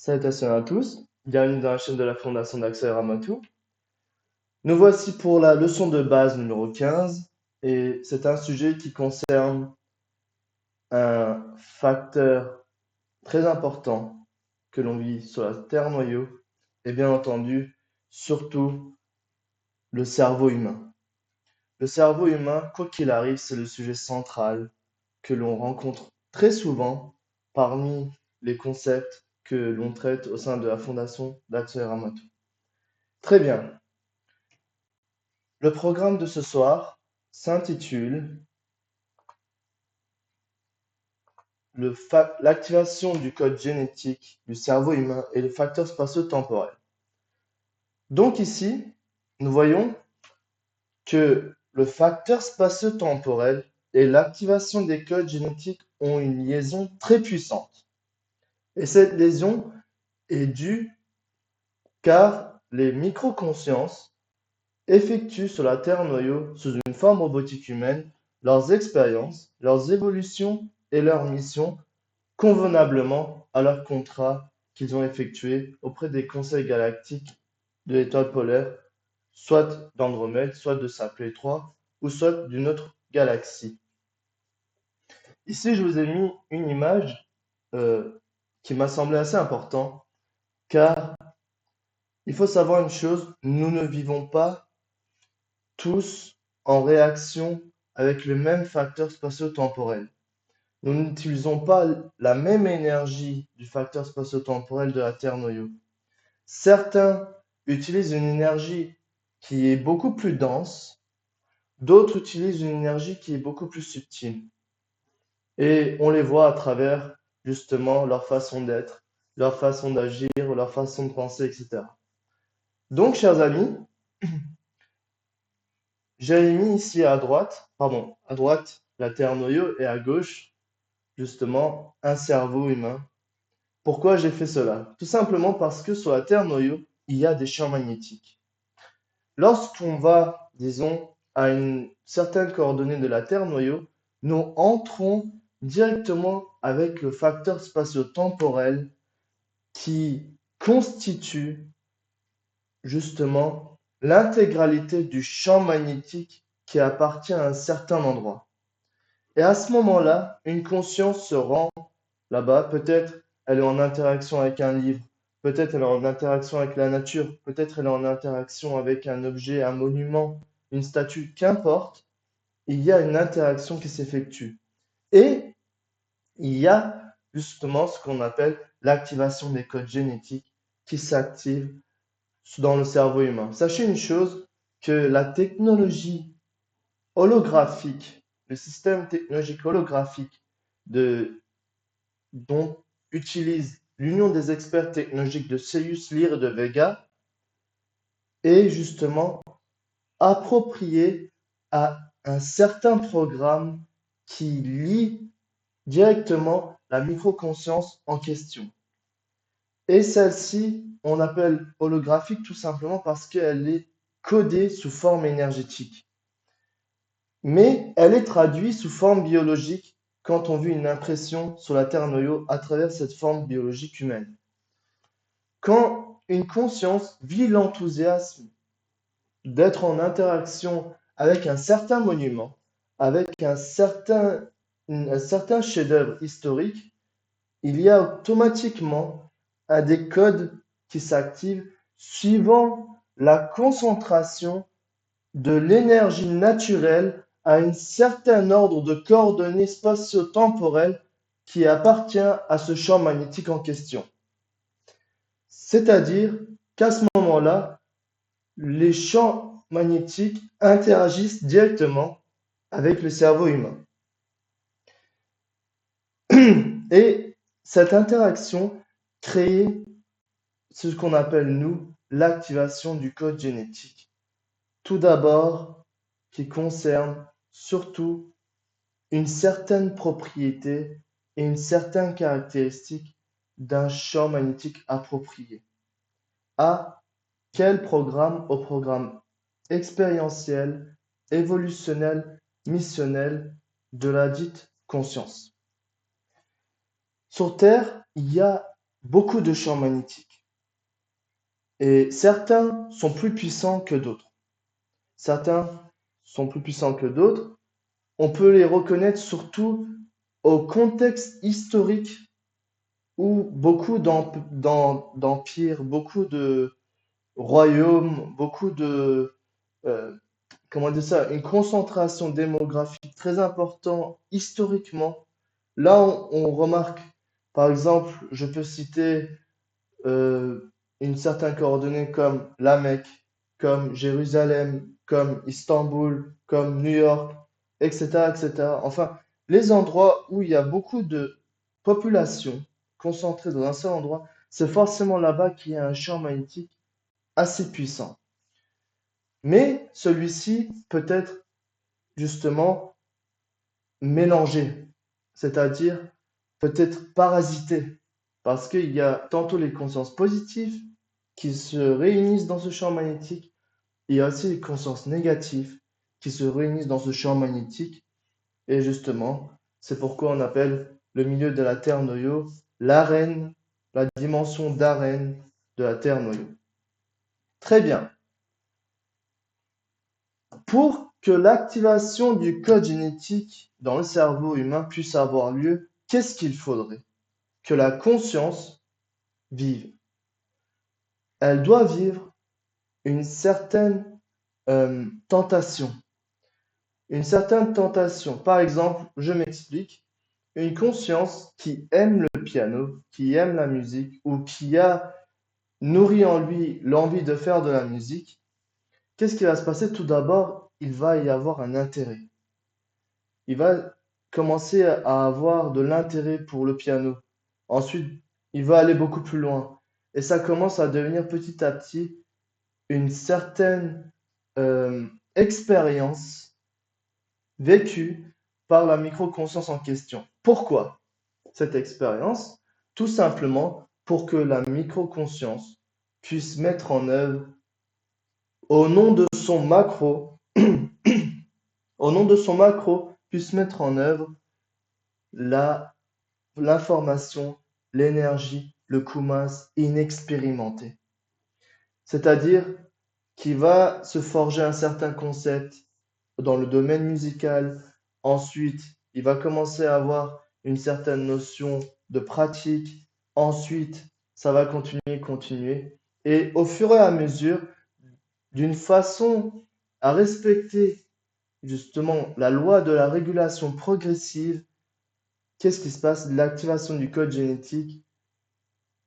Salutations à tous, bienvenue dans la chaîne de la Fondation d'Axel Ramatou. Nous voici pour la leçon de base numéro 15 et c'est un sujet qui concerne un facteur très important que l'on vit sur la Terre noyau et bien entendu surtout le cerveau humain. Le cerveau humain, quoi qu'il arrive, c'est le sujet central que l'on rencontre très souvent parmi les concepts que l'on traite au sein de la Fondation d'Axel Ramatou. Très bien. Le programme de ce soir s'intitule l'activation du code génétique du cerveau humain et les facteurs spatio-temporels. Donc ici, nous voyons que le facteur spatio-temporel et l'activation des codes génétiques ont une liaison très puissante. Et cette liaison est due car les microconsciences effectuent sur la Terre noyau, sous une forme robotique humaine, leurs expériences, leurs évolutions et leurs missions convenablement à leur contrat qu'ils ont effectué auprès des conseils galactiques de l'étoile polaire, soit d'Andromède, soit de Saplet 3, ou soit d'une autre galaxie. Ici, je vous ai mis une image qui m'a semblé assez importante, car il faut savoir une chose, nous ne vivons pas tous en réaction avec le même facteur spatio-temporel. Nous n'utilisons pas la même énergie du facteur spatio-temporel de la Terre noyau. Certains utilisent une énergie qui est beaucoup plus dense, d'autres utilisent une énergie qui est beaucoup plus subtile. Et on les voit à travers justement leur façon d'être, leur façon d'agir, leur façon de penser, etc. Donc, chers amis, j'ai mis ici à droite la Terre noyau et à gauche justement un cerveau humain. Pourquoi j'ai fait cela? Tout simplement parce que sur la Terre noyau, il y a des champs magnétiques. Lorsqu'on va, disons, à une certaine coordonnée de la Terre noyau, nous entrons directement avec le facteur spatio-temporel qui constitue justement l'intégralité du champ magnétique qui appartient à un certain endroit. Et à ce moment-là, une conscience se rend là-bas. Peut-être elle est en interaction avec un livre, peut-être elle est en interaction avec la nature, peut-être elle est en interaction avec un objet, un monument, une statue, qu'importe. Il y a une interaction qui s'effectue. Et il y a justement ce qu'on appelle l'activation des codes génétiques qui s'activent dans le cerveau humain. Sachez une chose, que la technologie holographique, le système technologique holographique dont utilise l'Union des experts technologiques de Sirius, Lyre et de Vega est justement approprié à un certain programme qui lie directement la microconscience en question. Et celle-ci, on l'appelle holographique tout simplement parce qu'elle est codée sous forme énergétique. Mais elle est traduite sous forme biologique quand on vit une impression sur la Terre noyau à travers cette forme biologique humaine. Quand une conscience vit l'enthousiasme d'être en interaction avec un certain monument, avec un certain chef-d'œuvre historique, il y a automatiquement des codes qui s'activent suivant la concentration de l'énergie naturelle à un certain ordre de coordonnées spatio-temporelles qui appartient à ce champ magnétique en question. C'est-à-dire qu'à ce moment-là, les champs magnétiques interagissent directement avec le cerveau humain. Et cette interaction crée ce qu'on appelle, nous, l'activation du code génétique. Tout d'abord, qui concerne surtout une certaine propriété et une certaine caractéristique d'un champ magnétique approprié. À quel programme? Au programme expérientiel, évolutionnel, missionnel de la dite conscience. Sur Terre, il y a beaucoup de champs magnétiques. Et certains sont plus puissants que d'autres. Certains sont plus puissants que d'autres. On peut les reconnaître surtout au contexte historique où beaucoup d'empires, beaucoup de royaumes, beaucoup de, euh, comment dire ça, une concentration démographique très importante historiquement. Là, on remarque, par exemple, je peux citer une certaine coordonnée comme la Mecque, comme Jérusalem, comme Istanbul, comme New York, etc., etc. Enfin, les endroits où il y a beaucoup de population concentrée dans un seul endroit, c'est forcément là-bas qu'il y a un champ magnétique assez puissant. Mais celui-ci peut être justement mélangé, c'est-à-dire peut-être parasité, parce qu'il y a tantôt les consciences positives qui se réunissent dans ce champ magnétique, et il y a aussi les consciences négatives qui se réunissent dans ce champ magnétique, et justement, c'est pourquoi on appelle le milieu de la Terre noyau l'arène, la dimension d'arène de la Terre noyau. Très bien. Pour que l'activation du code génétique dans le cerveau humain puisse avoir lieu, qu'est-ce qu'il faudrait? Que la conscience vive. Elle doit vivre une certaine tentation. Une certaine tentation. Par exemple, je m'explique, une conscience qui aime le piano, qui aime la musique ou qui a nourri en lui l'envie de faire de la musique, qu'est-ce qui va se passer? Tout d'abord, il va y avoir un intérêt. Il va commencer à avoir de l'intérêt pour le piano. Ensuite, il va aller beaucoup plus loin. Et ça commence à devenir petit à petit une certaine expérience vécue par la micro-conscience en question. Pourquoi cette expérience? Tout simplement pour que la micro-conscience puisse mettre en œuvre, au nom de son macro, au nom de son macro, puisse mettre en œuvre l'information, l'énergie, le Kumas inexpérimenté. C'est-à-dire qu'il va se forger un certain concept dans le domaine musical. Ensuite, il va commencer à avoir une certaine notion de pratique. Ensuite, ça va continuer. Et au fur et à mesure, d'une façon à respecter justement la loi de la régulation progressive, qu'est-ce qui se passe? L'activation du code génétique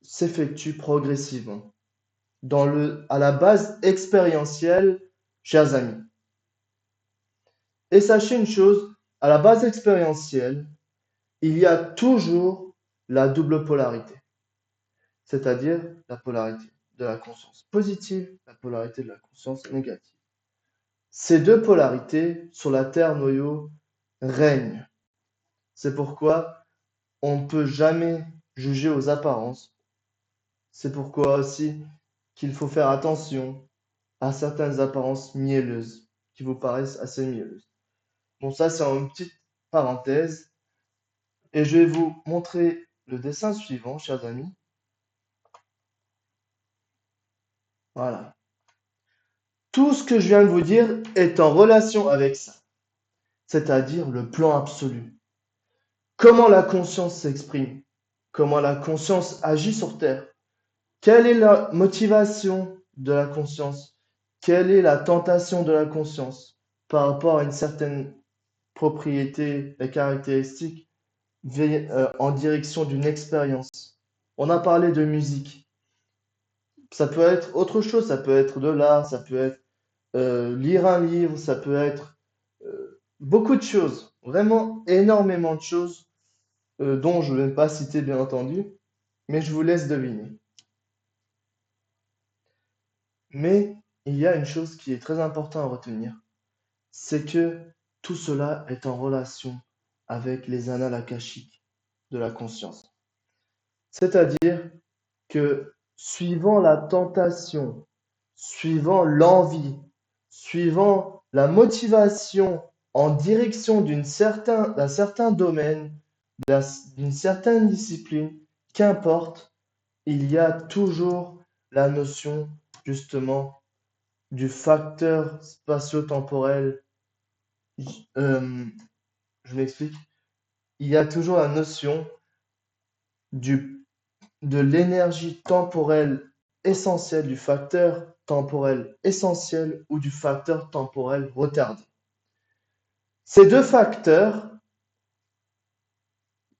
s'effectue progressivement. À la base expérientielle, chers amis. Et sachez une chose, à la base expérientielle, il y a toujours la double polarité, c'est-à-dire la polarité de la conscience positive, la polarité de la conscience négative. Ces deux polarités sur la Terre noyau règnent. C'est pourquoi on ne peut jamais juger aux apparences. C'est pourquoi aussi qu'il faut faire attention à certaines apparences mielleuses qui vous paraissent assez mielleuses. Bon, ça, c'est une petite parenthèse. Et je vais vous montrer le dessin suivant, chers amis. Voilà. Tout ce que je viens de vous dire est en relation avec ça, c'est-à-dire le plan absolu. Comment la conscience s'exprime, comment la conscience agit sur Terre, quelle est la motivation de la conscience, quelle est la tentation de la conscience par rapport à une certaine propriété et caractéristique en direction d'une expérience. On a parlé de musique. Ça peut être autre chose, ça peut être de l'art, ça peut être lire un livre, ça peut être beaucoup de choses, vraiment énormément de choses dont je ne vais pas citer bien entendu, mais je vous laisse deviner. Mais il y a une chose qui est très importante à retenir, c'est que tout cela est en relation avec les annales akashiques de la conscience. C'est-à-dire que suivant la tentation, suivant l'envie, suivant la motivation en direction d'un certain domaine, d'une certaine discipline, qu'importe, il y a toujours la notion justement du facteur spatio-temporel. Euh, je m'explique. Il y a toujours la notion du, de l'énergie temporelle essentielle, du facteur temporel essentiel ou du facteur temporel retardé. Ces deux facteurs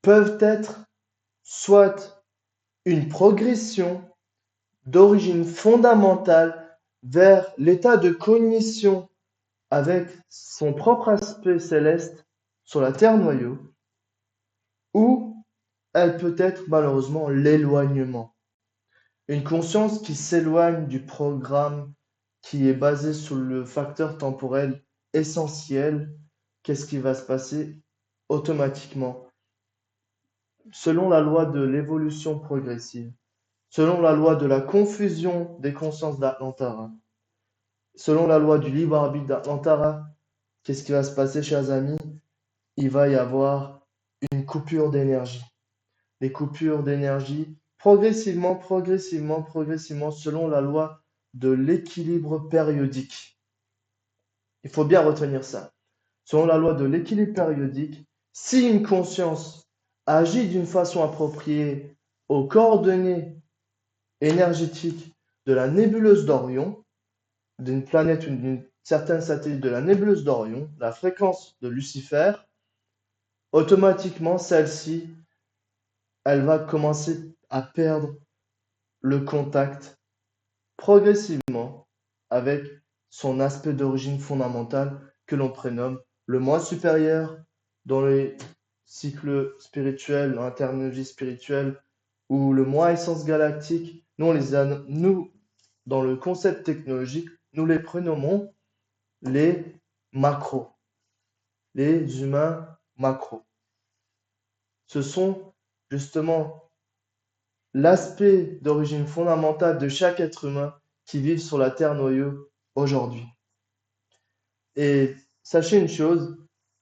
peuvent être soit une progression d'origine fondamentale vers l'état de cognition avec son propre aspect céleste sur la Terre-noyau, ou elle peut être malheureusement l'éloignement. Une conscience qui s'éloigne du programme qui est basé sur le facteur temporel essentiel, qu'est-ce qui va se passer automatiquement? Selon la loi de l'évolution progressive, selon la loi de la confusion des consciences d'Atlantara, selon la loi du libre arbitre d'Atlantara, qu'est-ce qui va se passer, chers amis? Il va y avoir une coupure d'énergie. Les coupures d'énergie progressivement, selon la loi de l'équilibre périodique. Il faut bien retenir ça. Selon la loi de l'équilibre périodique, si une conscience agit d'une façon appropriée aux coordonnées énergétiques de la nébuleuse d'Orion, d'une planète ou d'une certaine satellite de la nébuleuse d'Orion, la fréquence de Lucifer, automatiquement celle-ci, elle va commencer à perdre le contact progressivement avec son aspect d'origine fondamentale que l'on prénomme le moi supérieur dans les cycles spirituels, dans la terminologie spirituelle, ou le moi essence galactique. Nous, dans le concept technologique, nous les prénommons les macros, les humains macros. Ce sont justement l'aspect d'origine fondamentale de chaque être humain qui vit sur la Terre-noyau aujourd'hui. Et sachez une chose,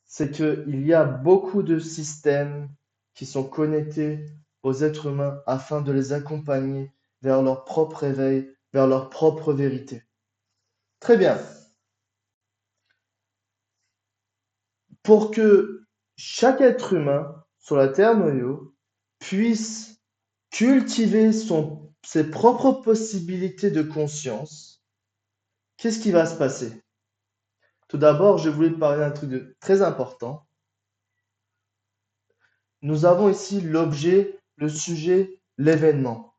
c'est qu'il y a beaucoup de systèmes qui sont connectés aux êtres humains afin de les accompagner vers leur propre éveil, vers leur propre vérité. Très bien. Pour que chaque être humain sur la Terre-noyau puisse cultiver ses propres possibilités de conscience, qu'est-ce qui va se passer? Tout d'abord, je voulais parler d'un truc de très important. Nous avons ici l'objet, le sujet, l'événement.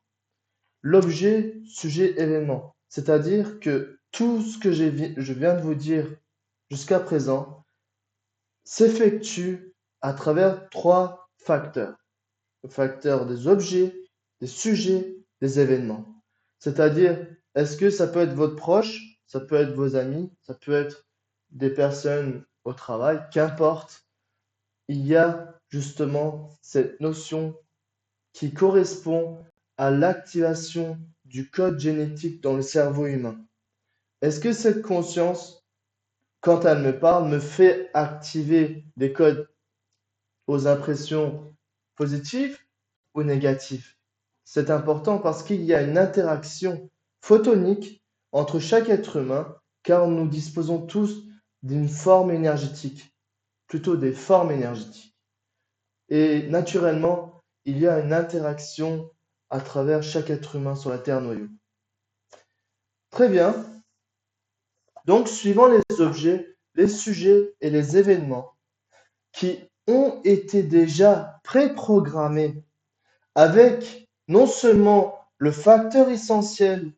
L'objet, sujet, événement. C'est-à-dire que tout ce que je viens de vous dire jusqu'à présent s'effectue à travers trois facteurs. Le facteur des objets, des sujets, des événements. C'est-à-dire, est-ce que ça peut être votre proche, ça peut être vos amis, ça peut être des personnes au travail, qu'importe. Il y a justement cette notion qui correspond à l'activation du code génétique dans le cerveau humain. Est-ce que cette conscience, quand elle me parle, me fait activer des codes aux impressions positives ou négatives? C'est important parce qu'il y a une interaction photonique entre chaque être humain, car nous disposons tous d'une forme énergétique, plutôt des formes énergétiques. Et naturellement, il y a une interaction à travers chaque être humain sur la Terre-noyau. Très bien. Donc, suivant les objets, les sujets et les événements qui ont été déjà préprogrammés avec non seulement le facteur essentiel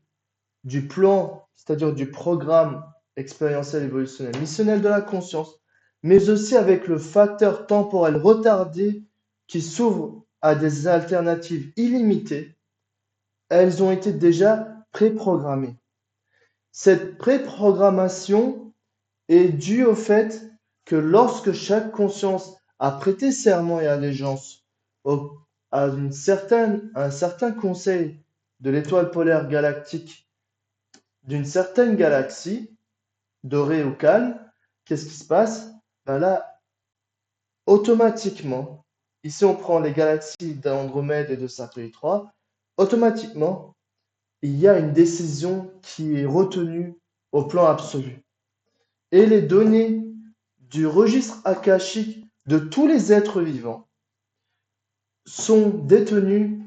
du plan, c'est-à-dire du programme expérientiel évolutionnel missionnel de la conscience, mais aussi avec le facteur temporel retardé qui s'ouvre à des alternatives illimitées, elles ont été déjà préprogrammées. Cette préprogrammation est due au fait que lorsque chaque conscience a prêté serment et allégeance à un certain conseil de l'étoile polaire galactique d'une certaine galaxie, dorée ou calme, qu'est-ce qui se passe? Ben là, automatiquement, ici on prend les galaxies d'Andromède et de Centauri 3, automatiquement, il y a une décision qui est retenue au plan absolu. Et les données du registre akashique de tous les êtres vivants sont détenues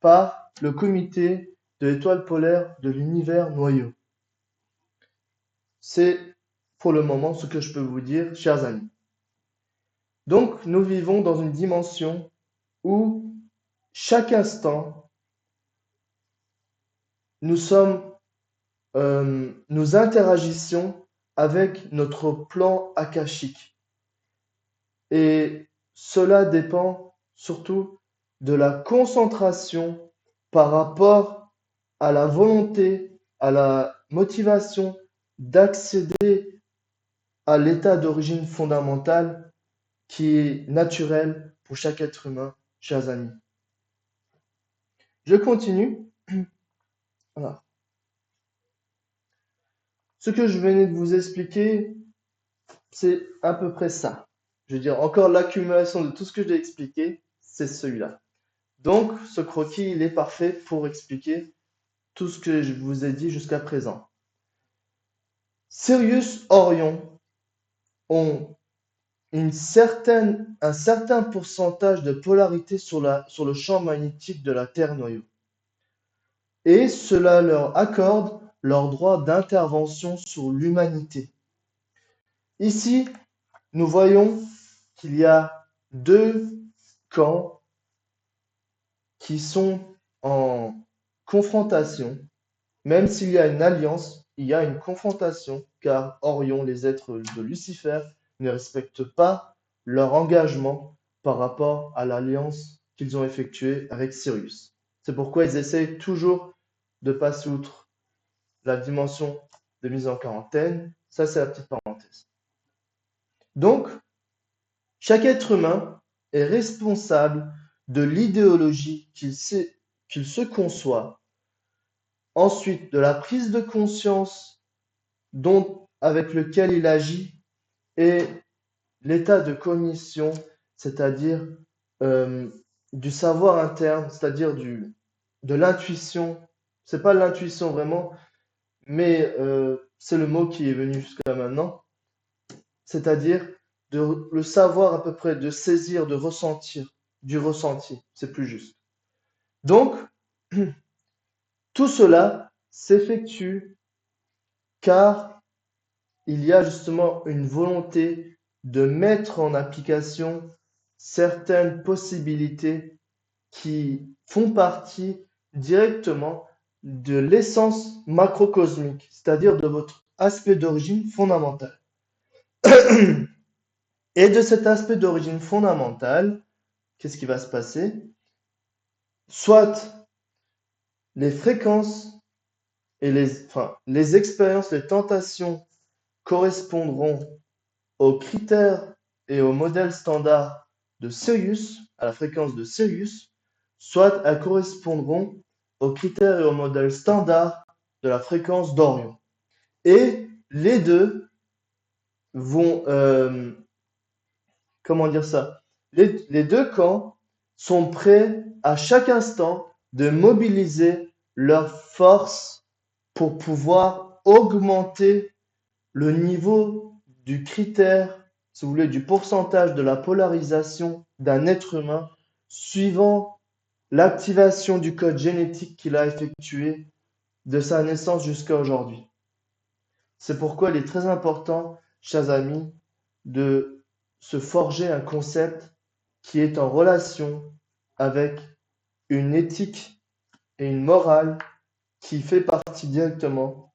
par le comité de l'étoile polaire de l'univers noyau. C'est pour le moment ce que je peux vous dire, chers amis. Donc, nous vivons dans une dimension où chaque instant, nous interagissons avec notre plan akashique. Et cela dépend surtout de la concentration par rapport à la volonté, à la motivation d'accéder à l'état d'origine fondamentale qui est naturel pour chaque être humain, chers amis. Je continue. Voilà. Ce que je venais de vous expliquer, c'est à peu près ça. Je veux dire, encore l'accumulation de tout ce que j'ai expliqué, c'est celui-là. Donc, ce croquis, il est parfait pour expliquer tout ce que je vous ai dit jusqu'à présent. Sirius, Orion ont un certain pourcentage de polarité sur le champ magnétique de la Terre noyau. Et cela leur accorde leur droit d'intervention sur l'humanité. Ici, nous voyons qu'il y a deux camps qui sont en confrontation. Même s'il y a une alliance, il y a une confrontation, car Orion, les êtres de Lucifer, ne respectent pas leur engagement par rapport à l'alliance qu'ils ont effectuée avec Sirius. C'est pourquoi ils essayent toujours de passer outre la dimension de mise en quarantaine. Ça, c'est la petite parenthèse. Donc, chaque être humain est responsable de l'idéologie qu'il se conçoit, ensuite de la prise de conscience avec lequel il agit et l'état de cognition, c'est-à-dire du savoir interne, c'est-à-dire de l'intuition. C'est pas l'intuition vraiment, mais c'est le mot qui est venu jusqu'à maintenant. C'est-à-dire le savoir à peu près, de saisir, de ressentir, du ressenti, c'est plus juste. Donc, tout cela s'effectue car il y a justement une volonté de mettre en application certaines possibilités qui font partie directement de l'essence macrocosmique, c'est-à-dire de votre aspect d'origine fondamentale. Et de cet aspect d'origine fondamentale, qu'est-ce qui va se passer? Soit les fréquences et les expériences, les tentations correspondront aux critères et au modèle standard de Sirius, à la fréquence de Sirius, soit elles correspondront aux critères et au modèle standard de la fréquence d'Orion. Et les deux vont, comment dire ça? Les deux camps sont prêts à chaque instant de mobiliser leur force pour pouvoir augmenter le niveau du critère, si vous voulez, du pourcentage de la polarisation d'un être humain suivant l'activation du code génétique qu'il a effectué de sa naissance jusqu'à aujourd'hui. C'est pourquoi il est très important, chers amis, de se forger un concept qui est en relation avec une éthique et une morale qui fait partie directement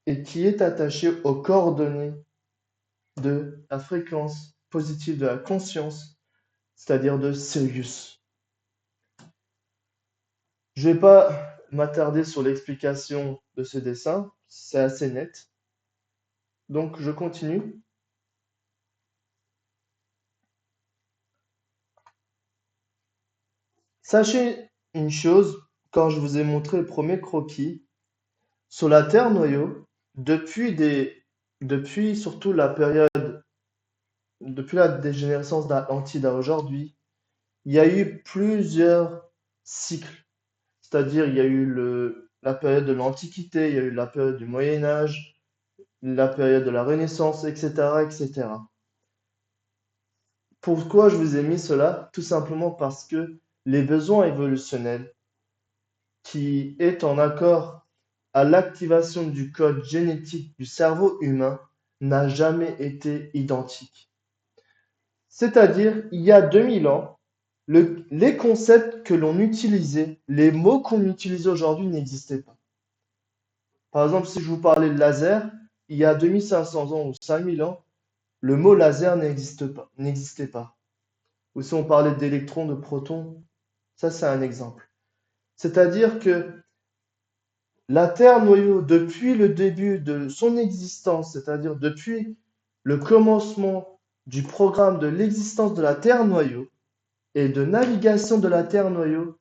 et qui est attachée aux coordonnées de la fréquence positive de la conscience, c'est-à-dire de Sirius. Je ne vais pas m'attarder sur l'explication de ce dessin, c'est assez net. Donc je continue. Sachez une chose, quand je vous ai montré le premier croquis, sur la Terre noyau, depuis surtout la période, depuis la dégénérescence d'Atlantide à aujourd'hui, il y a eu plusieurs cycles. C'est-à-dire, il y a eu la période de l'Antiquité, il y a eu la période du Moyen Âge, la période de la Renaissance, etc., etc. Pourquoi je vous ai mis cela? Tout simplement parce que les besoins évolutionnels qui est en accord à l'activation du code génétique du cerveau humain n'a jamais été identique. C'est-à-dire, il y a 2000 ans, les concepts que l'on utilisait, les mots qu'on utilise aujourd'hui n'existaient pas. Par exemple, si je vous parlais de laser, il y a 2500 ans ou 5000 ans, le mot laser n'existait pas. Ou si on parlait d'électrons, de protons, ça c'est un exemple. C'est-à-dire que la Terre noyau, depuis le début de son existence, c'est-à-dire depuis le commencement du programme de l'existence de la Terre noyau et de navigation de la Terre noyau,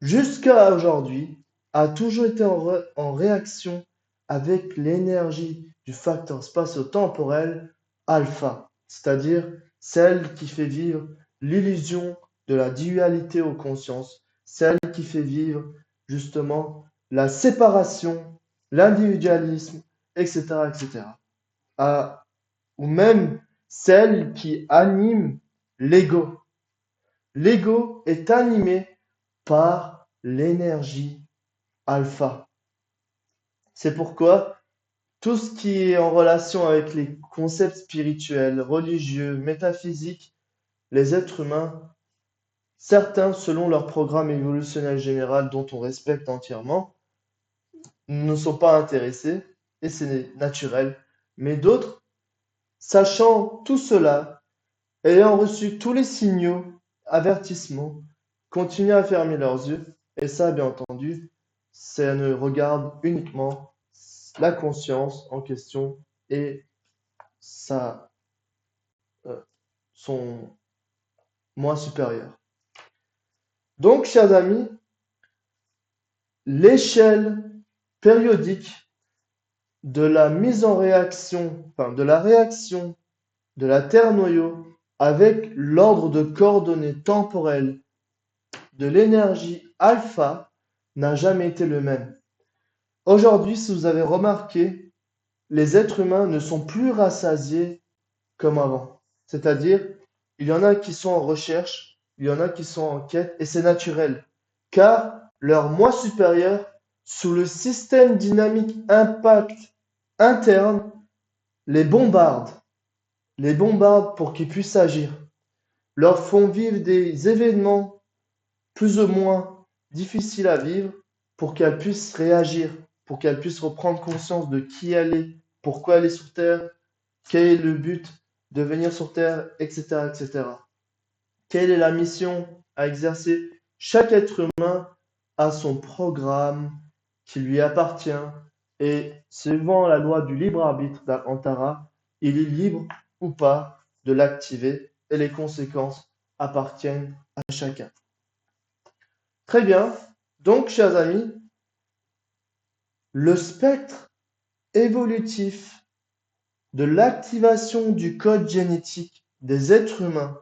jusqu'à aujourd'hui, a toujours été en réaction avec l'énergie du facteur spatio-temporel alpha, c'est-à-dire celle qui fait vivre l'illusion de la dualité aux consciences, celle qui fait vivre justement la séparation, l'individualisme, etc., etc. Ou même celle qui anime l'ego. L'ego est animé par l'énergie alpha. C'est pourquoi tout ce qui est en relation avec les concepts spirituels, religieux, métaphysiques, les êtres humains, certains, selon leur programme évolutionnel général dont on respecte entièrement, ne sont pas intéressés, et c'est naturel. Mais d'autres, sachant tout cela, ayant reçu tous les signaux, avertissements, continuent à fermer leurs yeux, et ça, bien entendu, ça ne regarde uniquement la conscience en question et sa, son moi supérieur. Donc, chers amis, l'échelle périodique de la mise en réaction, enfin de la réaction de la Terre noyau avec l'ordre de coordonnées temporelles de l'énergie alpha n'a jamais été le même. Aujourd'hui, si vous avez remarqué, les êtres humains ne sont plus rassasiés comme avant. C'est-à-dire, il y en a qui sont en recherche, il y en a qui sont en quête, et c'est naturel, car leur moi supérieur, sous le système dynamique impact interne, les bombarde, pour qu'ils puissent agir, leur font vivre des événements plus ou moins difficiles à vivre pour qu'elles puissent réagir, pour qu'elles puissent reprendre conscience de qui elle est, pourquoi elle est sur Terre, quel est le but de venir sur Terre, etc., etc. Quelle est la mission à exercer? Chaque être humain a son programme qui lui appartient et suivant la loi du libre arbitre d'Antara, il est libre ou pas de l'activer et les conséquences appartiennent à chacun. Très bien. Donc, chers amis, le spectre évolutif de l'activation du code génétique des êtres humains,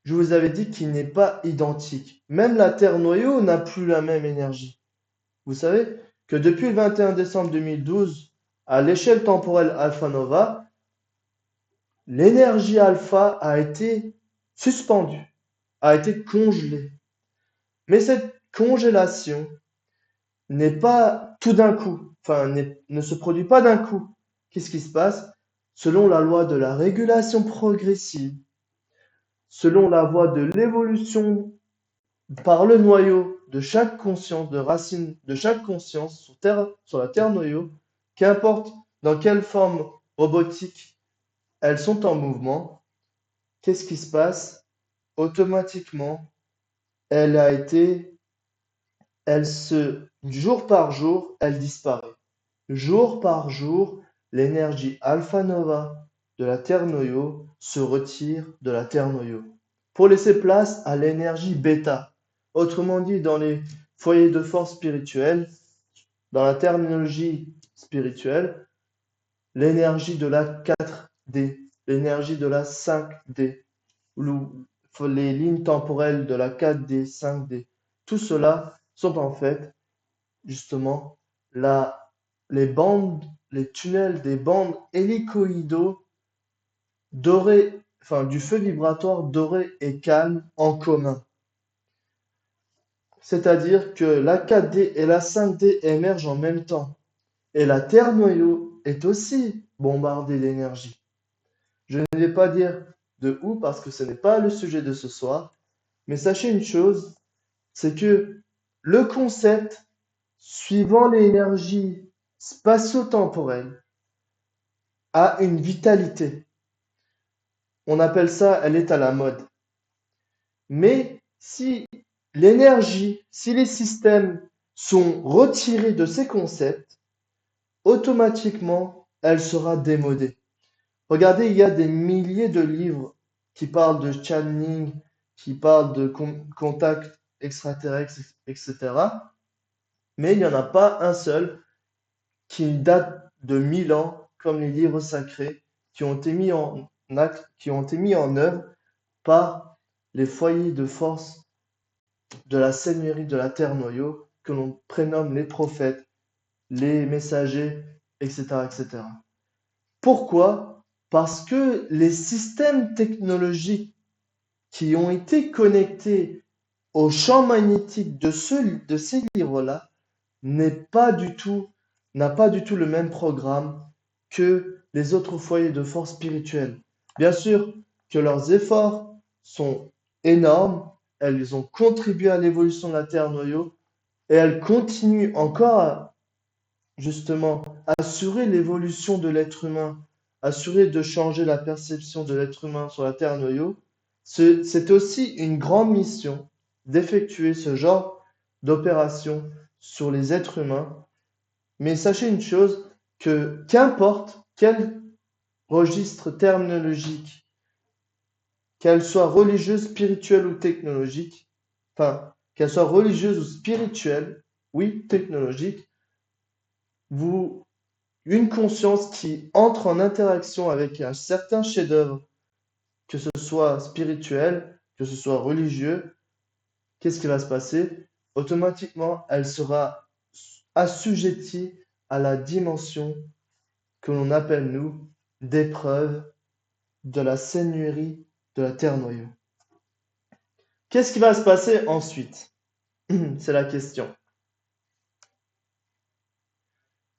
je vous avais dit qu'il n'est pas identique. Même la Terre noyau n'a plus la même énergie. Vous savez que depuis le 21 décembre 2012, à l'échelle temporelle Alpha Nova, l'énergie alpha a été suspendue, a été congelée. Mais cette congélation n'est pas tout d'un coup, enfin ne se produit pas d'un coup. Qu'est-ce qui se passe? Selon la loi de la régulation progressive, selon la voie de l'évolution par le noyau de chaque conscience, de racine de chaque conscience sur la Terre noyau, qu'importe dans quelle forme robotique elles sont en mouvement, qu'est-ce qui se passe? Automatiquement, elle a été, jour par jour, elle disparaît. Jour par jour, l'énergie alpha nova de la Terre noyau se retire de la Terre noyau pour laisser place à l'énergie bêta. Autrement dit, dans les foyers de force spirituelle, dans la terminologie spirituelle, l'énergie de la 4D, l'énergie de la 5D, ou les lignes temporelles de la 4D, 5D. tout cela sont en fait justement les bandes, les tunnels des bandes hélicoïdaux dorées, enfin du feu vibratoire doré et calme en commun. C'est-à-dire que la 4D et la 5D émergent en même temps. Et la Terre-noyau est aussi bombardée d'énergie. Je ne vais pas dire de où parce que ce n'est pas le sujet de ce soir, mais sachez une chose, c'est que le concept, suivant l'énergie spatio-temporelle, a une vitalité. On appelle ça, elle est à la mode. Mais si si les systèmes sont retirés de ces concepts, automatiquement, elle sera démodée. Regardez, il y a des milliers de livres qui parlent de channeling, qui parlent de contact extraterrestre, etc. Mais il n'y en a pas un seul qui date de 1000 ans, comme les livres sacrés, qui ont été mis en acte, qui ont été mis en œuvre par les foyers de force de la Seigneurie de la Terre-Noyau, que l'on prénomme les prophètes, les messagers, etc., etc. Pourquoi? Parce que les systèmes technologiques qui ont été connectés au champ magnétique de ces livres-là n'a pas du tout le même programme que les autres foyers de force spirituelle. Bien sûr que leurs efforts sont énormes, elles ont contribué à l'évolution de la Terre-noyau et elles continuent encore à justement assurer l'évolution de l'être humain, assurer de changer la perception de l'être humain sur la Terre-noyau. C'est aussi une grande mission d'effectuer ce genre d'opération sur les êtres humains. Mais sachez une chose, que qu'importe quel registre terminologique, qu'elle soit religieuse, spirituelle ou technologique, enfin, qu'elle soit religieuse ou spirituelle, oui, technologique, une conscience qui entre en interaction avec un certain chef-d'œuvre, que ce soit spirituel, que ce soit religieux, qu'est-ce qui va se passer? Automatiquement, elle sera assujettie à la dimension que l'on appelle, nous, d'épreuve de la seigneurie de la Terre-noyau. Qu'est-ce qui va se passer ensuite? C'est la question.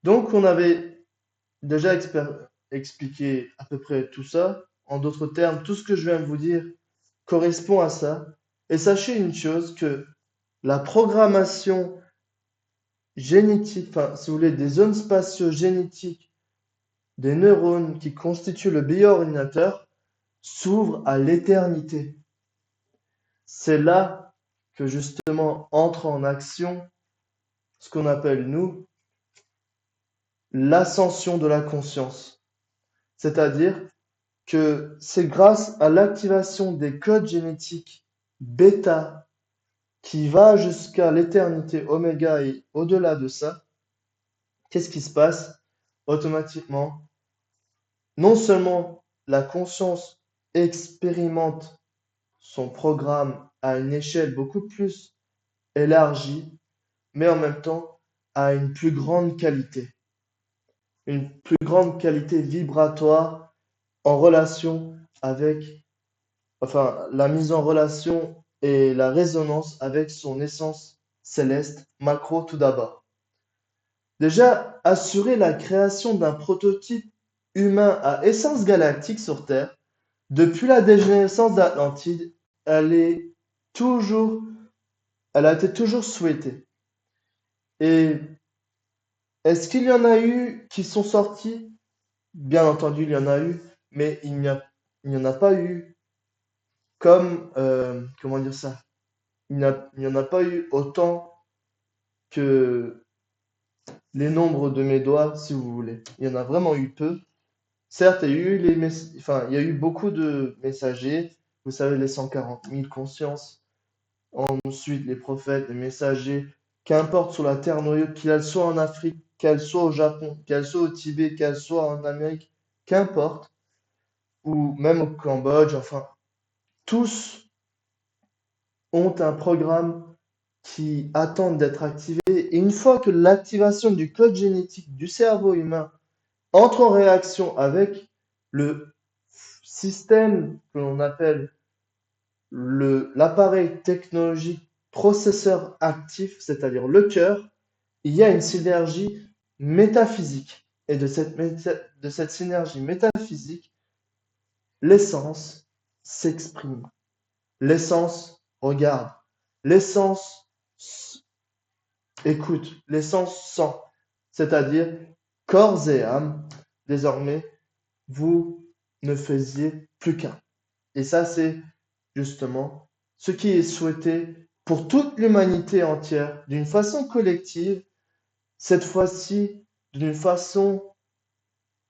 Donc, on avait déjà expliqué à peu près tout ça. En d'autres termes, tout ce que je viens de vous dire correspond à ça. Et sachez une chose, que la programmation génétique, enfin, si vous voulez, des zones spatio-génétiques des neurones qui constituent le bioordinateur s'ouvrent à l'éternité. C'est là que justement entre en action ce qu'on appelle, nous, l'ascension de la conscience. C'est-à-dire que c'est grâce à l'activation des codes génétiques bêta qui va jusqu'à l'éternité oméga et au-delà de ça, qu'est-ce qui se passe? Automatiquement, non seulement la conscience expérimente son programme à une échelle beaucoup plus élargie, mais en même temps à une plus grande qualité vibratoire en relation avec, enfin, la mise en relation et la résonance avec son essence céleste, macro tout d'abord. Déjà, assurer la création d'un prototype humain à essence galactique sur Terre, depuis la dégénérescence d'Atlantide, elle est toujours, elle a été toujours souhaitée. Et est-ce qu'il y en a eu qui sont sortis? Bien entendu, il y en a eu, mais il n'y en a pas eu comme, comment dire ça? Il n'y en a pas eu autant que les nombres de mes doigts, si vous voulez. Il y en a vraiment eu peu. Certes, il y a eu beaucoup de messagers, vous savez, les 140 000 consciences. Ensuite, les prophètes, les messagers, qu'importe sur la terre noyau, qu'elles soient en Afrique, qu'elles soient au Japon, qu'elles soient au Tibet, qu'elles soient en Amérique, qu'importe, ou même au Cambodge, enfin, tous ont un programme qui attendent d'être activés. Et une fois que l'activation du code génétique du cerveau humain entre en réaction avec le système que l'on appelle l'appareil technologique processeur actif, c'est-à-dire le cœur, il y a une synergie métaphysique. Et de cette synergie métaphysique, l'essence s'exprime. L'essence regarde. L'essence écoute. L'essence sent. C'est-à-dire, corps et âme, désormais, vous ne faisiez plus qu'un. Et ça, c'est justement ce qui est souhaité pour toute l'humanité entière, d'une façon collective, cette fois-ci d'une façon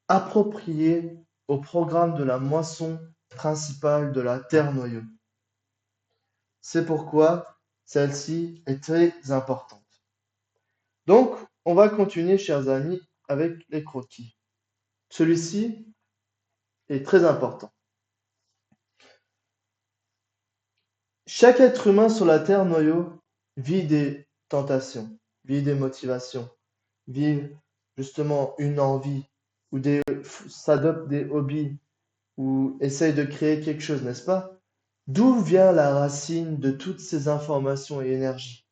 appropriée au programme de la moisson principale de la Terre-noyau. C'est pourquoi celle-ci est très importante. Donc, on va continuer, chers amis, avec les croquis. Celui-ci est très important. Chaque être humain sur la Terre noyau vit des tentations, vit des motivations, vit justement une envie, ou s'adopte des hobbies, ou essaye de créer quelque chose, n'est-ce pas? D'où vient la racine de toutes ces informations et énergies?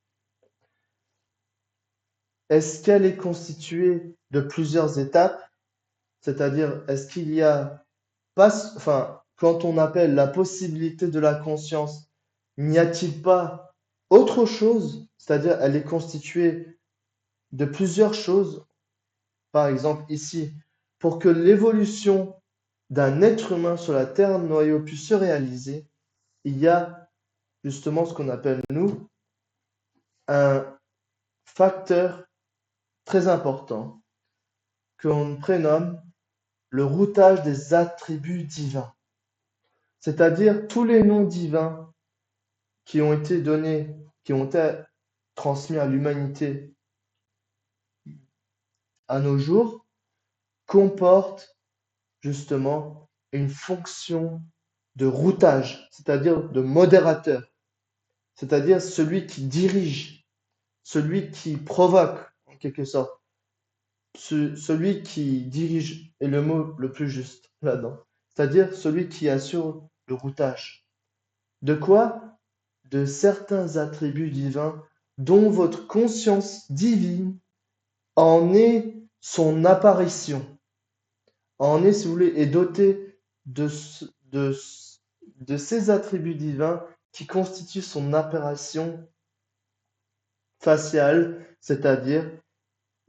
Est-ce qu'elle est constituée de plusieurs étapes? C'est-à-dire, est-ce qu'il y a enfin, quand on appelle la possibilité de la conscience, n'y a-t-il pas autre chose? C'est-à-dire, elle est constituée de plusieurs choses. Par exemple, ici, pour que l'évolution d'un être humain sur la Terre noyau puisse se réaliser, il y a justement ce qu'on appelle, nous, un facteur très important qu'on prénomme le routage des attributs divins. C'est-à-dire tous les noms divins qui ont été donnés, qui ont été transmis à l'humanité à nos jours, comportent justement une fonction de routage, c'est-à-dire de modérateur, c'est-à-dire celui qui dirige, celui qui provoque en quelque sorte, celui qui dirige est le mot le plus juste là-dedans, c'est-à-dire celui qui assure le routage. De quoi? De certains attributs divins dont votre conscience divine en est son apparition, en est, si vous voulez, est dotée de ces attributs divins qui constituent son apparition faciale, c'est-à-dire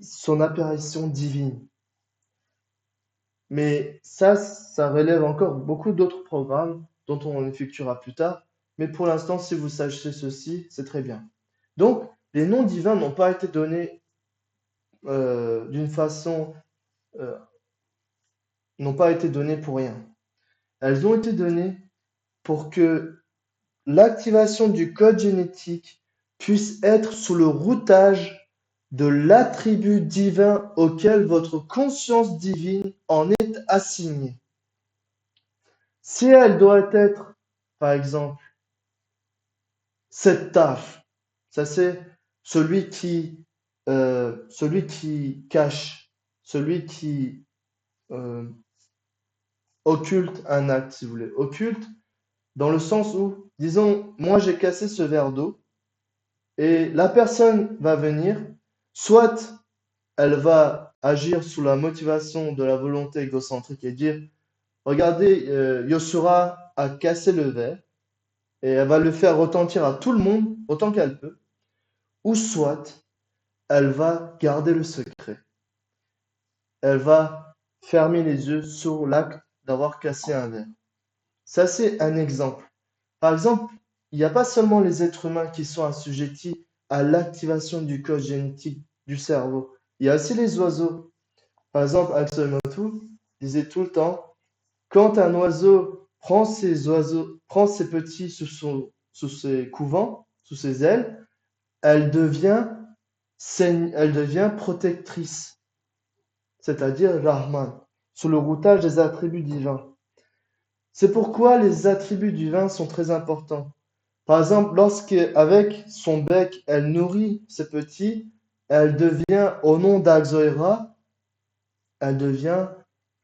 son apparition divine. Mais ça relève encore beaucoup d'autres programmes dont on effectuera plus tard. Mais pour l'instant, si vous sachez ceci, c'est très bien. Donc, les noms divins n'ont pas été donnés d'une façon, euh, n'ont pas été donnés pour rien. Elles ont été données pour que l'activation du code génétique puisse être sous le routage de l'attribut divin auquel votre conscience divine en est assignée. Si elle doit être, par exemple, cette taf, ça c'est celui qui cache, celui qui occulte un acte, si vous voulez. Occulte dans le sens où, disons, moi j'ai cassé ce verre d'eau et la personne va venir, soit elle va agir sous la motivation de la volonté égocentrique et dire, regardez, Yosura a cassé le verre et elle va le faire retentir à tout le monde autant qu'elle peut, ou soit elle va garder le secret. Elle va fermer les yeux sur l'acte d'avoir cassé un verre. Ça, c'est un exemple. Par exemple, il n'y a pas seulement les êtres humains qui sont assujettis à l'activation du code génétique du cerveau. Il y a aussi les oiseaux. Par exemple, Axel Motu disait tout le temps, quand un oiseau prend ses petits sous ses couvents, sous ses ailes, elle devient protectrice, c'est-à-dire Rahman, sous le routage des attributs divins. C'est pourquoi les attributs divins sont très importants. Par exemple, avec son bec, elle nourrit ses petits, elle devient, au nom d'Axoïra, elle devient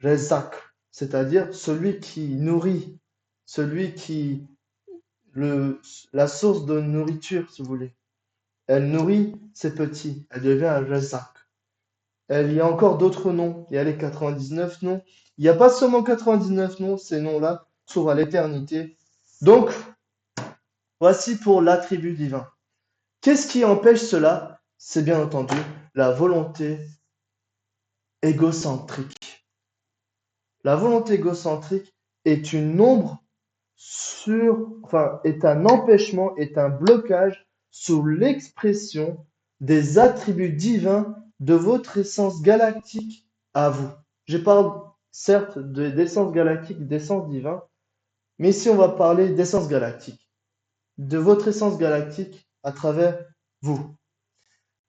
Rezak, c'est-à-dire celui qui nourrit, celui qui, la source de nourriture, si vous voulez. Elle nourrit ses petits, elle devient un Rezak. Il y a encore d'autres noms, il y a les 99 noms. Il n'y a pas seulement 99 noms, ces noms-là s'ouvrent à l'éternité. Donc, voici pour l'attribut divin. Qu'est-ce qui empêche cela? C'est bien entendu la volonté égocentrique. La volonté égocentrique est une ombre est un empêchement, est un blocage sur l'expression des attributs divins de votre essence galactique à vous. Je parle certes d'essence galactique, d'essence divine, mais ici on va parler d'essence galactique, de votre essence galactique à travers vous.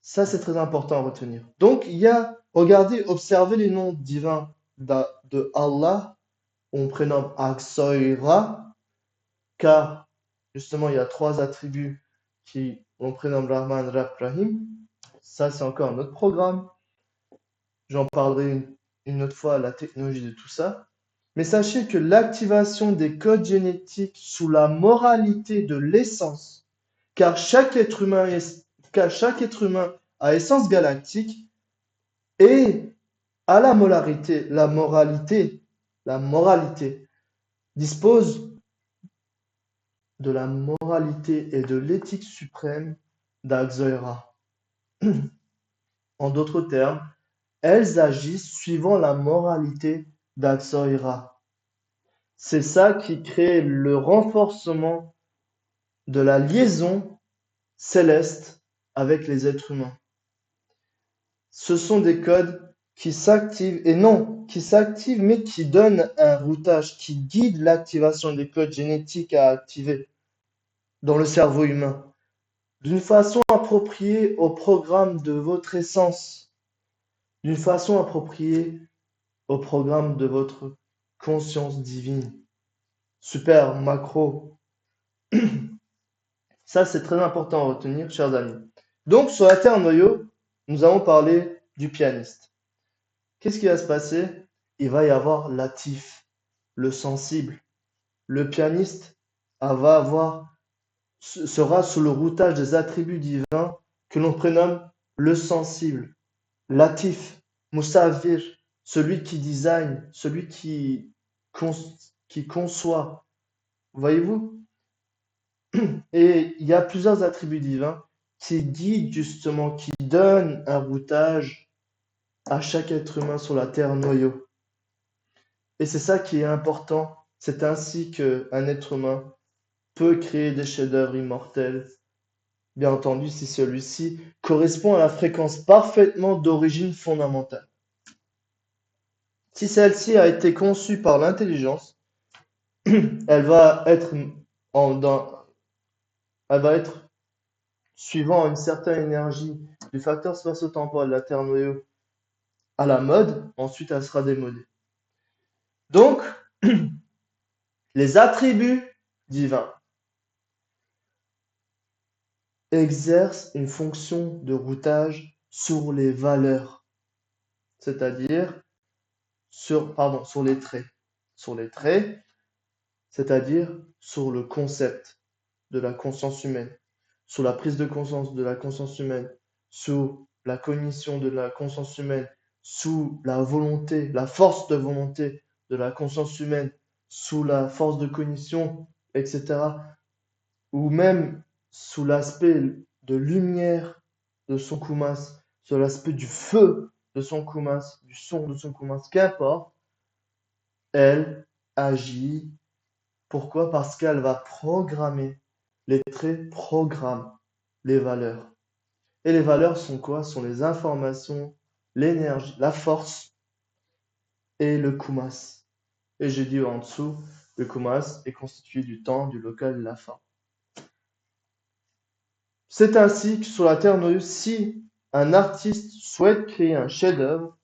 Ça, c'est très important à retenir. Donc, regardez, observez les noms divins de Allah. On prénomme Aksoïra, car justement, il y a trois attributs on prénomme Rahman, Rahim. Ça, c'est encore un autre programme. J'en parlerai une autre fois, la technologie de tout ça. Mais sachez que l'activation des codes génétiques sous la moralité de l'essence, car chaque être humain à essence galactique et à la moralité dispose de la moralité et de l'éthique suprême d'Axoïra. En d'autres termes, elles agissent suivant la moralité d'Axoïra. C'est ça qui crée le renforcement de la liaison céleste avec les êtres humains. Ce sont des codes qui s'activent, mais qui donnent un routage, qui guide l'activation des codes génétiques à activer dans le cerveau humain, d'une façon appropriée au programme de votre essence, d'une façon appropriée au programme de votre conscience divine. Super, macro. Ça, c'est très important à retenir, chers amis. Donc, sur la Terre noyau, nous allons parler du pianiste. Qu'est-ce qui va se passer? Il va y avoir Latif, le sensible. Le pianiste sera sous le routage des attributs divins que l'on prénomme le sensible. Latif, Moussavir, celui qui design, celui qui conçoit. Voyez-vous? Et il y a plusieurs attributs divins qui guident justement, qui donnent un routage à chaque être humain sur la terre noyau. Et c'est ça qui est important. C'est ainsi qu'un être humain peut créer des chefs-d'œuvre immortels, bien entendu si celui-ci correspond à la fréquence parfaitement d'origine fondamentale. Si celle-ci a été conçue par l'intelligence, elle va être suivant une certaine énergie du facteur spatio-temporel de la Terre noyau à la mode, ensuite elle sera démodée. Donc, les attributs divins exercent une fonction de routage sur les valeurs, c'est-à-dire sur les traits. Sur les traits, c'est-à-dire sur le concept de la conscience humaine, sur la prise de conscience de la conscience humaine, sous la cognition de la conscience humaine, sous la volonté, la force de volonté de la conscience humaine, sous la force de cognition, etc. Ou même sous l'aspect de lumière de son koumas, sur l'aspect du feu de son koumas, du son de son koumas, qu'importe, elle agit. Pourquoi? Parce qu'elle va programmer. Les traits programment les valeurs. Et les valeurs sont quoi? Sont les informations, l'énergie, la force et le koumas. Et j'ai dit en dessous, le koumas est constitué du temps, du local et de la forme. C'est ainsi que sur la Terre noyau, si un artiste souhaite créer un chef-d'œuvre,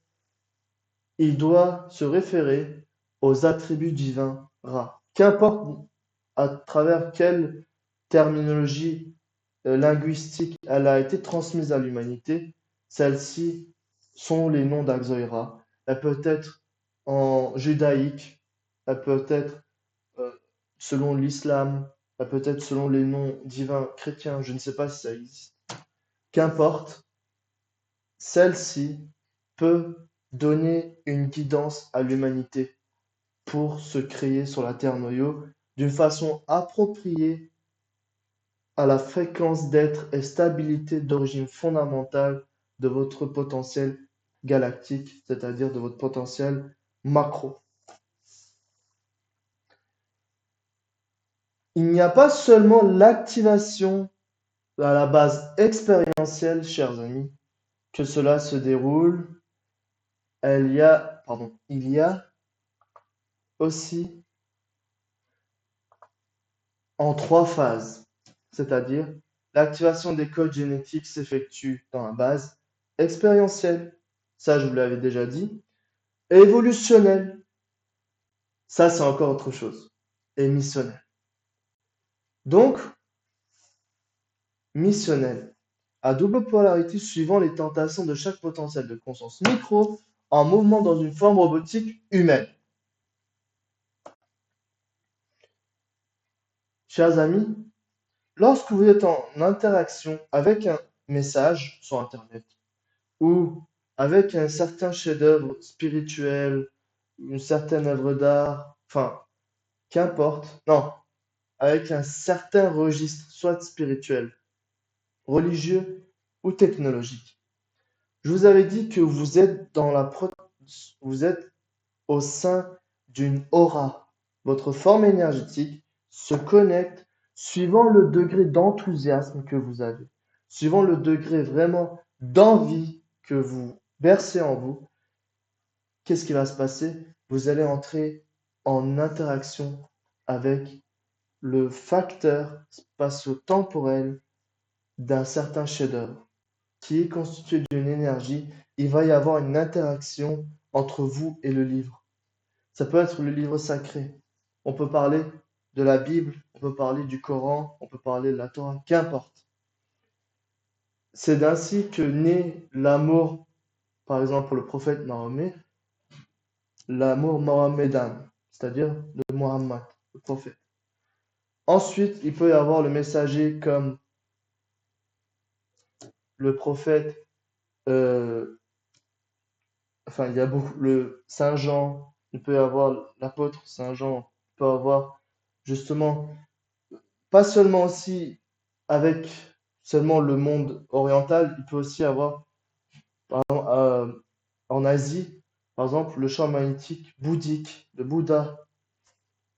il doit se référer aux attributs divins Ra. Qu'importe à travers quel terminologie linguistique, elle a été transmise à l'humanité. Celles-ci sont les noms d'Axoïra. Elle peut être en judaïque, elle peut être euh, selon l'islam, elle peut être selon les noms divins chrétiens, je ne sais pas si ça existe. Qu'importe, celle-ci peut donner une guidance à l'humanité pour se créer sur la Terre noyau d'une façon appropriée à la fréquence d'être et stabilité d'origine fondamentale de votre potentiel galactique, c'est-à-dire de votre potentiel macro. Il n'y a pas seulement l'activation à la base expérientielle, chers amis, que cela se déroule. Il y a aussi en 3 phases, c'est-à-dire l'activation des codes génétiques s'effectue dans la base expérientielle, ça je vous l'avais déjà dit, et évolutionnelle, ça c'est encore autre chose, et missionnelle. Donc, missionnelle, à double polarité suivant les tentations de chaque potentiel de conscience micro en mouvement dans une forme robotique humaine. Chers amis, lorsque vous êtes en interaction avec un message sur Internet ou avec un certain chef-d'œuvre spirituel, une certaine œuvre d'art, enfin, qu'importe, non, avec un certain registre, soit spirituel, religieux ou technologique. Je vous avais dit que vous êtes vous êtes au sein d'une aura. Votre forme énergétique se connecte suivant le degré d'enthousiasme que vous avez, suivant le degré vraiment d'envie que vous versez en vous. Qu'est-ce qui va se passer? Vous allez entrer en interaction avec le facteur spatio-temporel d'un certain chef-d'œuvre qui est constitué d'une énergie. Il va y avoir une interaction entre vous et le livre. Ça peut être le livre sacré. On peut parler de la Bible, on peut parler du Coran, on peut parler de la Torah, qu'importe. C'est d'ainsi que naît l'amour, par exemple pour le prophète Mahomet, l'amour mohammédan, c'est-à-dire de Mohammed, le prophète. Ensuite, il peut y avoir le messager comme le prophète, il y a beaucoup, le Saint Jean, il peut y avoir l'apôtre Saint Jean, il peut y avoir justement, pas seulement aussi avec seulement le monde oriental, il peut aussi avoir, par exemple, en Asie, par exemple, le champ magnétique bouddhique, le Bouddha,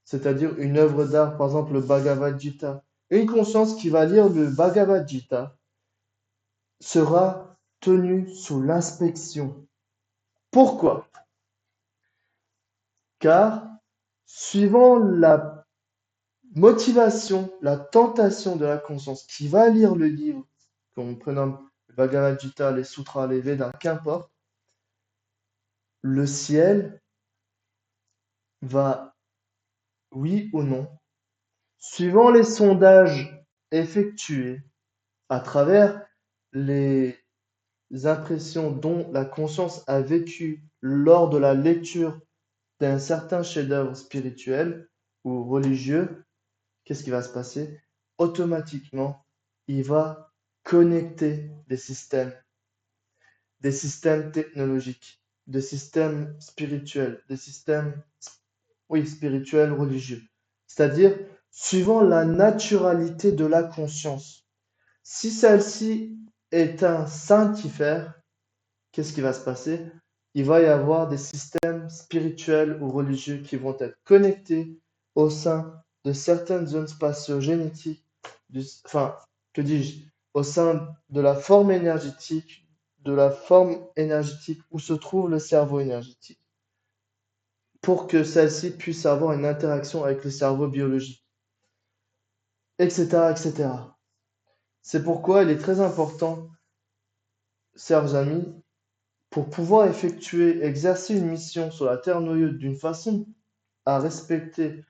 c'est-à-dire une œuvre d'art, par exemple le Bhagavad Gita. Une conscience qui va lire le Bhagavad Gita sera tenue sous l'inspection. Pourquoi? Car, suivant la motivation, la tentation de la conscience qui va lire le livre, qu'on prénomme le Bhagavad Gita, les sutras, les Védas, qu'importe, le ciel va, oui ou non, suivant les sondages effectués à travers les impressions dont la conscience a vécu lors de la lecture d'un certain chef-d'œuvre spirituel ou religieux, qu'est-ce qui va se passer? Automatiquement, il va connecter des systèmes technologiques, des systèmes spirituels, des systèmes, oui, spirituels, religieux. C'est-à-dire, suivant la naturalité de la conscience. Si celle-ci est un sanctifère, qu'est-ce qui va se passer? Il va y avoir des systèmes spirituels ou religieux qui vont être connectés au sein de certaines zones spatio-génétiques, que dis-je, au sein de la forme énergétique, où se trouve le cerveau énergétique, pour que celle-ci puisse avoir une interaction avec le cerveau biologique, etc., etc. C'est pourquoi il est très important, chers amis, pour pouvoir exercer une mission sur la Terre noyeuse d'une façon à respecter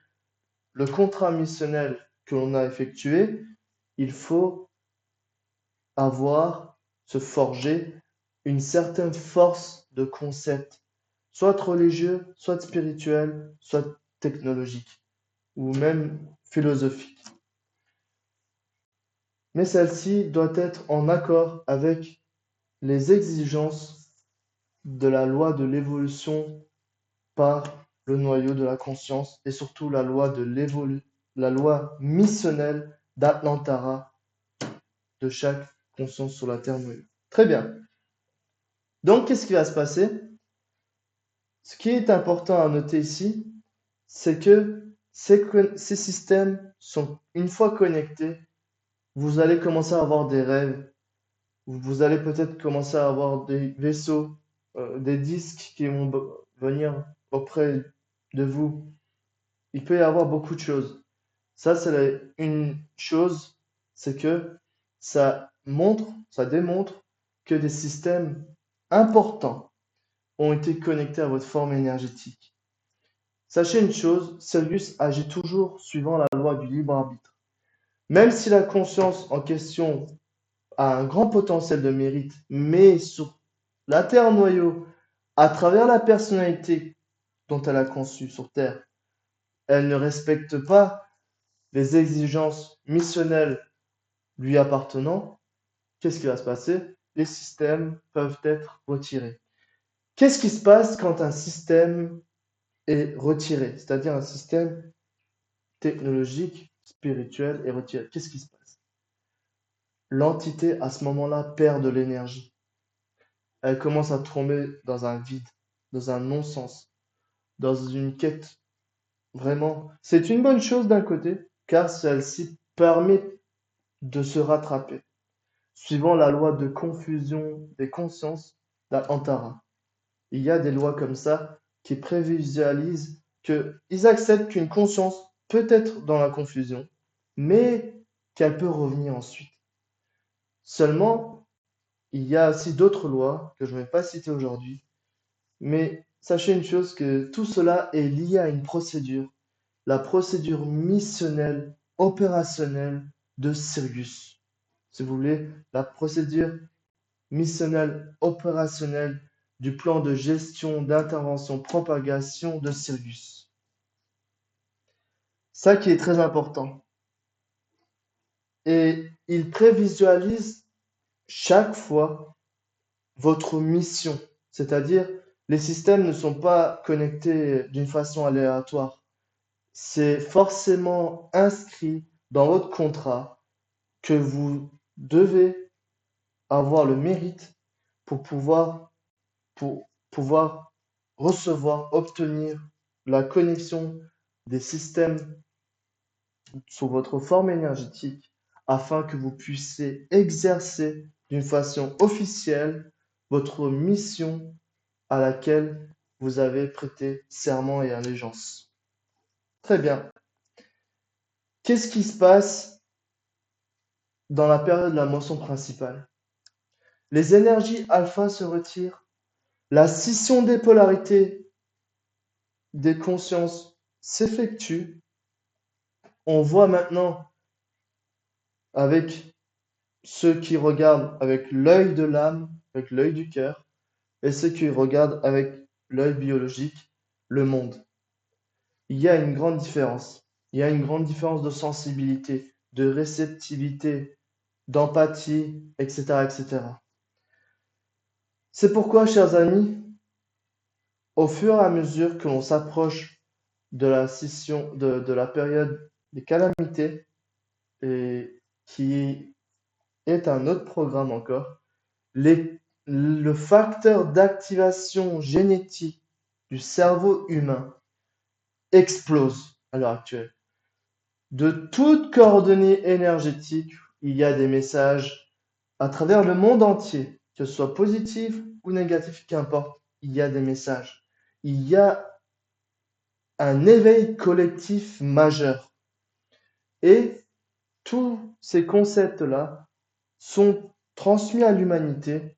le contrat missionnel que l'on a effectué, il faut se forger une certaine force de concept, soit religieux, soit spirituel, soit technologique, ou même philosophique. Mais celle-ci doit être en accord avec les exigences de la loi de l'évolution par le noyau de la conscience et surtout la loi missionnelle d'Atlantara de chaque conscience sur la Terre noyau. Très bien. Donc, qu'est-ce qui va se passer? Ce qui est important à noter ici, c'est que ces systèmes sont, une fois connectés, vous allez commencer à avoir des rêves, vous allez peut-être commencer à avoir des vaisseaux, des disques qui vont venir auprès de vous. Il peut y avoir beaucoup de choses. Ça, c'est une chose, c'est que ça démontre que des systèmes importants ont été connectés à votre forme énergétique. Sachez une chose, Sirius agit toujours suivant la loi du libre arbitre. Même si la conscience en question a un grand potentiel de mérite, mais sur la Terre noyau, à travers la personnalité dont elle a conçu sur Terre, elle ne respecte pas les exigences missionnelles lui appartenant. Qu'est-ce qui va se passer? Les systèmes peuvent être retirés. Qu'est-ce qui se passe quand un système est retiré, c'est-à-dire un système technologique, spirituel est retiré? Qu'est-ce qui se passe? L'entité, à ce moment-là, perd de l'énergie. Elle commence à tomber dans un vide, dans un non-sens, dans une quête. Vraiment, c'est une bonne chose d'un côté, car celle-ci permet de se rattraper, suivant la loi de confusion des consciences d'Antara. Il y a des lois comme ça qui prévisualisent qu'ils acceptent qu'une conscience peut être dans la confusion, mais qu'elle peut revenir ensuite. Seulement, il y a aussi d'autres lois que je ne vais pas citer aujourd'hui, mais sachez une chose, que tout cela est lié à une procédure, la procédure missionnelle, opérationnelle de Sirius. Si vous voulez, la procédure missionnelle, opérationnelle du plan de gestion, d'intervention, propagation de Sirius. Ça qui est très important. Et il prévisualise chaque fois votre mission, c'est-à-dire les systèmes ne sont pas connectés d'une façon aléatoire. C'est forcément inscrit dans votre contrat que vous devez avoir le mérite pour pouvoir recevoir, obtenir la connexion des systèmes sous votre forme énergétique afin que vous puissiez exercer d'une façon officielle votre mission à laquelle vous avez prêté serment et allégeance. Très bien. Qu'est-ce qui se passe dans la période de la moisson principale? Les énergies alpha se retirent, la scission des polarités des consciences s'effectue. On voit maintenant avec ceux qui regardent avec l'œil de l'âme, avec l'œil du cœur, et ceux qui regardent avec l'œil biologique, le monde. Il y a une grande différence. Il y a une grande différence de sensibilité, de réceptivité, d'empathie, etc., etc. C'est pourquoi, chers amis, au fur et à mesure que l'on s'approche de la scission, de la période des calamités, et qui est un autre programme encore, le facteur d'activation génétique du cerveau humain explose à l'heure actuelle. De toutes coordonnées énergétiques, il y a des messages à travers le monde entier, que ce soit positif ou négatif, qu'importe, il y a des messages. Il y a un éveil collectif majeur. Et tous ces concepts-là sont transmis à l'humanité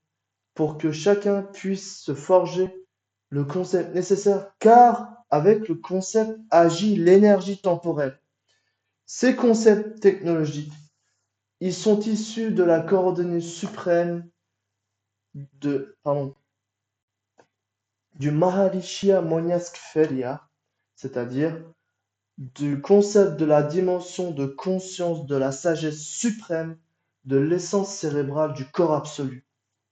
pour que chacun puisse se forger le concept nécessaire, car avec le concept agit l'énergie temporelle. Ces concepts technologiques, ils sont issus de la coordonnée suprême du Maharishi Monyaskhelia, c'est-à-dire du concept de la dimension de conscience de la sagesse suprême de l'essence cérébrale du corps absolu.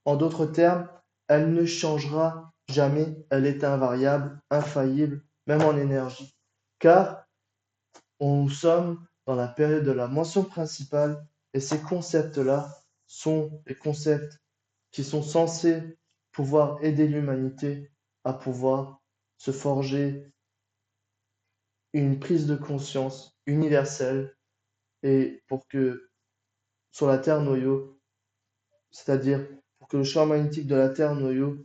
En d'autres termes, elle ne changera jamais, elle est invariable, infaillible, même en énergie. Car nous sommes dans la période de la mention principale et ces concepts-là sont les concepts qui sont censés pouvoir aider l'humanité à pouvoir se forger une prise de conscience universelle et pour que sur la Terre noyau, c'est-à-dire pour que le champ magnétique de la Terre noyau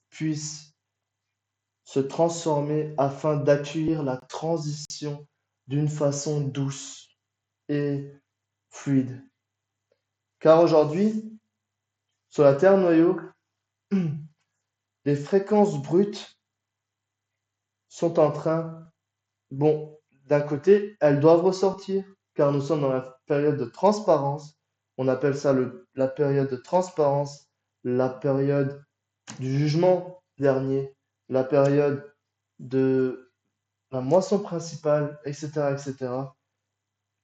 puisse se transformer afin d'accueillir la transition d'une façon douce et fluide. Car aujourd'hui, sur la Terre noyau, les fréquences brutes sont en train, bon, d'un côté, elles doivent ressortir, car nous sommes dans la période de transparence. On appelle ça la période de transparence, la période du jugement dernier, la période de la moisson principale, etc., etc.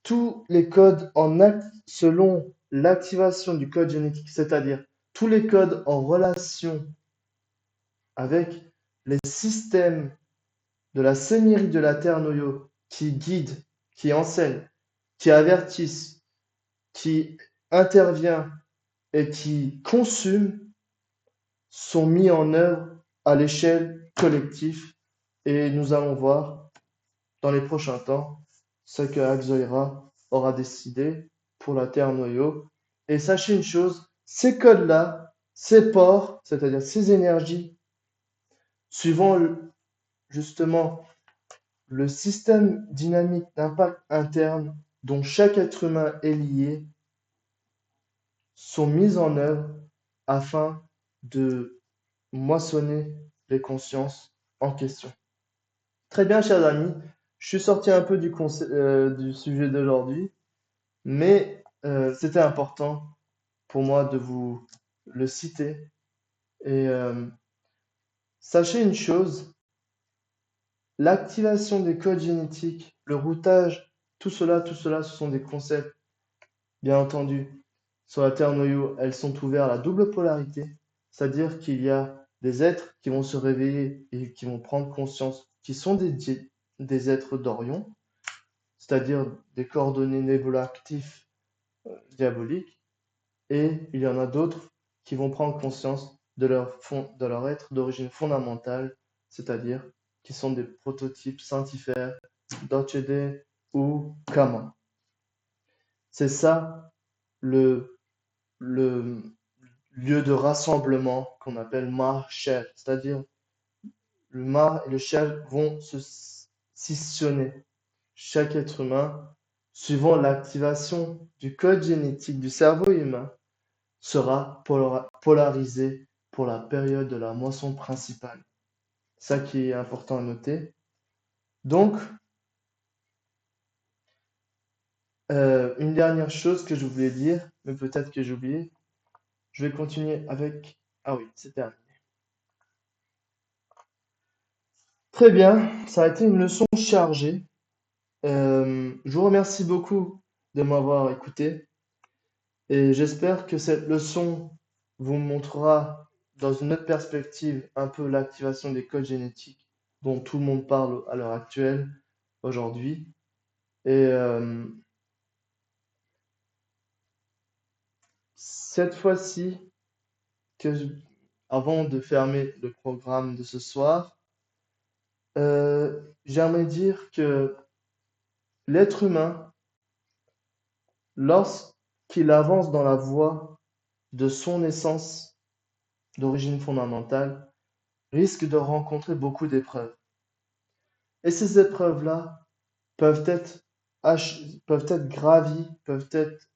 Tous les codes selon l'activation du code génétique, c'est-à-dire tous les codes en relation avec les systèmes de la seigneurie de la Terre noyau qui guident, qui enseignent, qui avertissent, qui intervient et qui consument sont mis en œuvre à l'échelle collective et nous allons voir dans les prochains temps ce que Axoira aura décidé pour la Terre noyau. Et sachez une chose, ces codes-là, ces ports, c'est-à-dire ces énergies, suivant justement le système dynamique d'impact interne dont chaque être humain est lié, sont mises en œuvre afin de moissonner les consciences en question. Très bien, chers amis, je suis sorti un peu du sujet d'aujourd'hui, mais c'était important pour moi de vous le citer. Et sachez une chose, l'activation des codes génétiques, le routage, tout cela, ce sont des concepts, bien entendu. Sur la Terre noyau, elles sont ouvertes à la double polarité, c'est-à-dire qu'il y a des êtres qui vont se réveiller et qui vont prendre conscience, qui sont des êtres d'Orion, c'est-à-dire des coordonnées nébulo-actifs diaboliques, et il y en a d'autres qui vont prendre conscience de leur être d'origine fondamentale, c'est-à-dire qui sont des prototypes saintifères d'Orchidée ou Kama. C'est ça le, le lieu de rassemblement qu'on appelle Mar-Shell, c'est-à-dire le Mar et le Shell vont se scissionner. Chaque être humain, suivant l'activation du code génétique du cerveau humain, sera polarisé pour la période de la moisson principale. Ça qui est important à noter. Donc, une dernière chose que je voulais dire, mais peut-être que j'ai oublié, je vais continuer avec... Ah oui, c'est terminé. Très bien, ça a été une leçon chargée. Je vous remercie beaucoup de m'avoir écouté et j'espère que cette leçon vous montrera dans une autre perspective un peu l'activation des codes génétiques dont tout le monde parle à l'heure actuelle, aujourd'hui. Et cette fois-ci, avant de fermer le programme de ce soir, j'aimerais dire que l'être humain, lorsqu'il avance dans la voie de son essence d'origine fondamentale, risque de rencontrer beaucoup d'épreuves. Et ces épreuves-là peuvent être, peuvent être gravies, peuvent être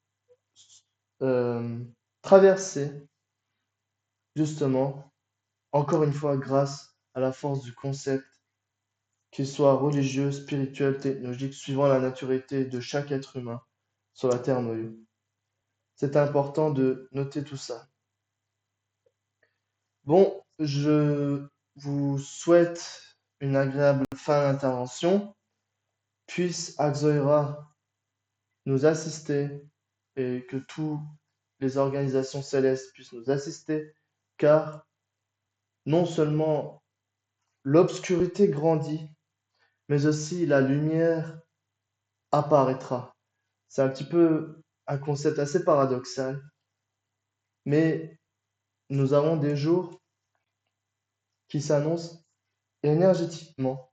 traversées, justement, encore une fois, grâce à la force du concept qu'ils soient religieux, spirituels, technologiques, suivant la naturalité de chaque être humain sur la terre noyau. C'est important de noter tout ça. Bon, je vous souhaite une agréable fin d'intervention. Puisse Axoïra nous assister et que toutes les organisations célestes puissent nous assister, car non seulement l'obscurité grandit, mais aussi la lumière apparaîtra. C'est un petit peu un concept assez paradoxal, mais nous avons des jours qui s'annoncent énergétiquement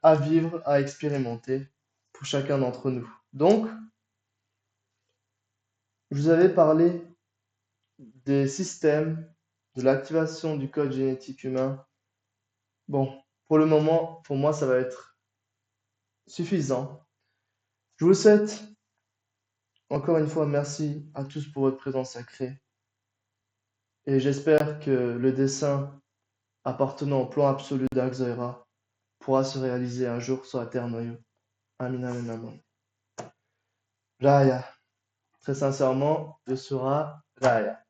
à vivre, à expérimenter pour chacun d'entre nous. Donc, je vous avais parlé des systèmes, de l'activation du code génétique humain. Bon, pour le moment, pour moi, ça va être suffisant. Je vous souhaite encore une fois merci à tous pour votre présence sacrée et j'espère que le dessein appartenant au plan absolu d'Axoïra pourra se réaliser un jour sur la terre noyau. Amin, amin, amin. Raya. Très sincèrement, je serai Raya.